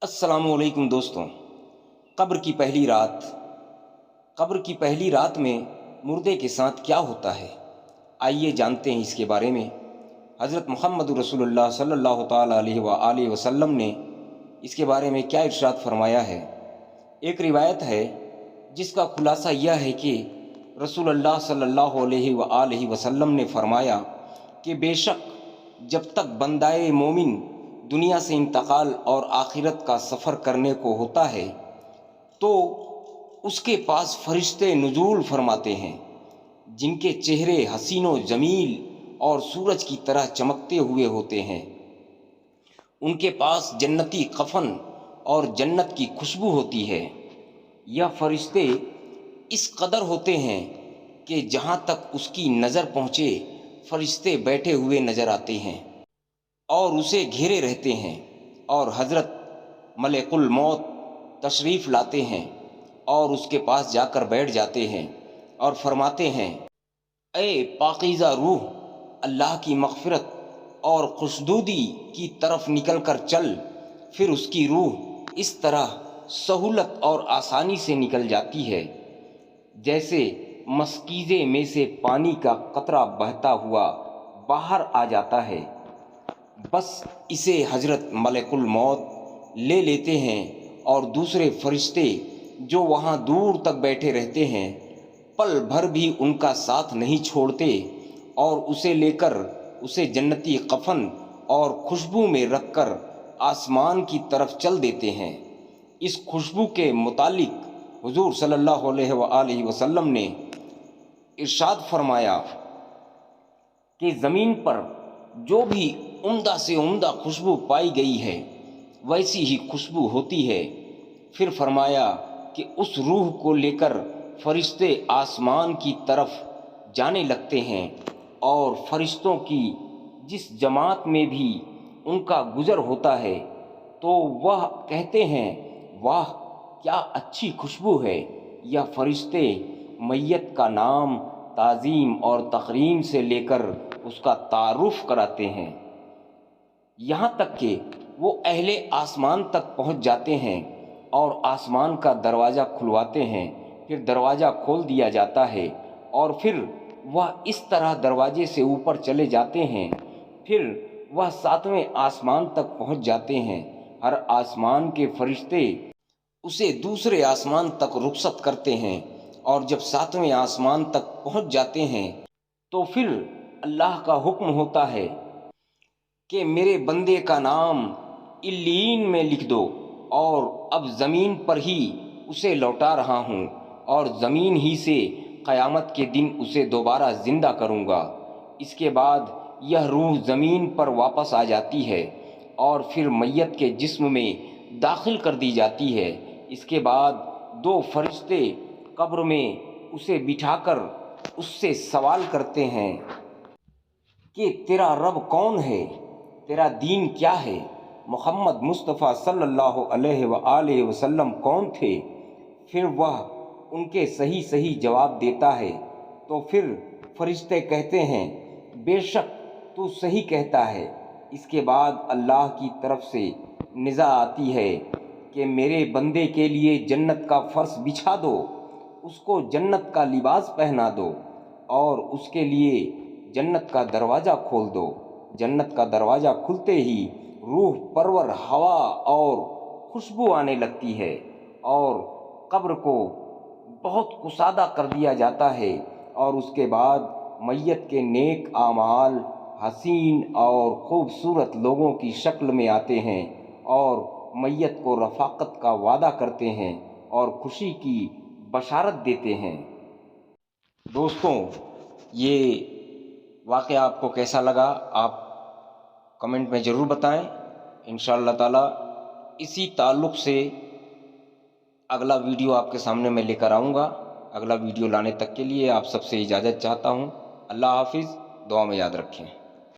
السلام علیکم دوستوں۔ قبر کی پہلی رات میں مردے کے ساتھ کیا ہوتا ہے، آئیے جانتے ہیں اس کے بارے میں۔ حضرت محمد رسول اللہ صلی اللہ تعالیٰ علیہ وآلہ وسلم نے اس کے بارے میں کیا ارشاد فرمایا ہے۔ ایک روایت ہے جس کا خلاصہ یہ ہے کہ رسول اللہ صلی اللہ علیہ وآلہ وسلم نے فرمایا کہ بے شک جب تک بندائے مومن دنیا سے انتقال اور آخرت کا سفر کرنے کو ہوتا ہے تو اس کے پاس فرشتے نزول فرماتے ہیں جن کے چہرے حسین و جمیل اور سورج کی طرح چمکتے ہوئے ہوتے ہیں۔ ان کے پاس جنتی کفن اور جنت کی خوشبو ہوتی ہے۔ یہ فرشتے اس قدر ہوتے ہیں کہ جہاں تک اس کی نظر پہنچے فرشتے بیٹھے ہوئے نظر آتے ہیں اور اسے گھیرے رہتے ہیں، اور حضرت ملک الموت تشریف لاتے ہیں اور اس کے پاس جا کر بیٹھ جاتے ہیں اور فرماتے ہیں، اے پاکیزہ روح، اللہ کی مغفرت اور خوشنودی کی طرف نکل کر چل۔ پھر اس کی روح اس طرح سہولت اور آسانی سے نکل جاتی ہے جیسے مشکیزے میں سے پانی کا قطرہ بہتا ہوا باہر آ جاتا ہے۔ بس اسے حضرت ملک الموت لے لیتے ہیں اور دوسرے فرشتے جو وہاں دور تک بیٹھے رہتے ہیں پل بھر بھی ان کا ساتھ نہیں چھوڑتے اور اسے لے کر اسے جنتی کفن اور خوشبو میں رکھ کر آسمان کی طرف چل دیتے ہیں۔ اس خوشبو کے متعلق حضور صلی اللہ علیہ وآلہ وسلم نے ارشاد فرمایا کہ زمین پر جو بھی عمدہ سے عمدہ خوشبو پائی گئی ہے ویسی ہی خوشبو ہوتی ہے۔ پھر فرمایا کہ اس روح کو لے کر فرشتے آسمان کی طرف جانے لگتے ہیں اور فرشتوں کی جس جماعت میں بھی ان کا گزر ہوتا ہے تو وہ کہتے ہیں، واہ کیا اچھی خوشبو ہے۔ یہ فرشتے میت کا نام، تعظیم اور تکریم سے لے کر اس کا تعارف کراتے ہیں، یہاں تک کہ وہ اہل آسمان تک پہنچ جاتے ہیں اور آسمان کا دروازہ کھلواتے ہیں۔ پھر دروازہ کھول دیا جاتا ہے اور پھر وہ اس طرح دروازے سے اوپر چلے جاتے ہیں۔ پھر وہ 7ویں آسمان تک پہنچ جاتے ہیں۔ ہر آسمان کے فرشتے اسے دوسرے آسمان تک رخصت کرتے ہیں اور جب 7ویں آسمان تک پہنچ جاتے ہیں تو پھر اللہ کا حکم ہوتا ہے کہ میرے بندے کا نام علیین میں لکھ دو، اور اب زمین پر ہی اسے لوٹا رہا ہوں اور زمین ہی سے قیامت کے دن اسے دوبارہ زندہ کروں گا۔ اس کے بعد یہ روح زمین پر واپس آ جاتی ہے اور پھر میت کے جسم میں داخل کر دی جاتی ہے۔ اس کے بعد 2 فرشتے قبر میں اسے بٹھا کر اس سے سوال کرتے ہیں کہ تیرا رب کون ہے، تیرا دین کیا ہے، محمد مصطفیٰ صلی اللہ علیہ وآلہ وسلم کون تھے؟ پھر وہ ان کے صحیح جواب دیتا ہے تو پھر فرشتے کہتے ہیں، بے شک تو صحیح کہتا ہے۔ اس کے بعد اللہ کی طرف سے ندا آتی ہے کہ میرے بندے کے لیے جنت کا فرش بچھا دو، اس کو جنت کا لباس پہنا دو اور اس کے لیے جنت کا دروازہ کھول دو۔ جنت کا دروازہ کھلتے ہی روح پرور ہوا اور خوشبو آنے لگتی ہے اور قبر کو بہت کشادہ کر دیا جاتا ہے، اور اس کے بعد میت کے نیک اعمال حسین اور خوبصورت لوگوں کی شکل میں آتے ہیں اور میت کو رفاقت کا وعدہ کرتے ہیں اور خوشی کی بشارت دیتے ہیں۔ دوستوں، یہ واقعہ آپ کو کیسا لگا آپ کمنٹ میں ضرور بتائیں۔ انشاءاللہ تعالی اسی تعلق سے اگلا ویڈیو آپ کے سامنے میں لے کر آؤں گا۔ اگلا ویڈیو لانے تک کے لیے آپ سب سے اجازت چاہتا ہوں۔ اللہ حافظ، دعا میں یاد رکھیں۔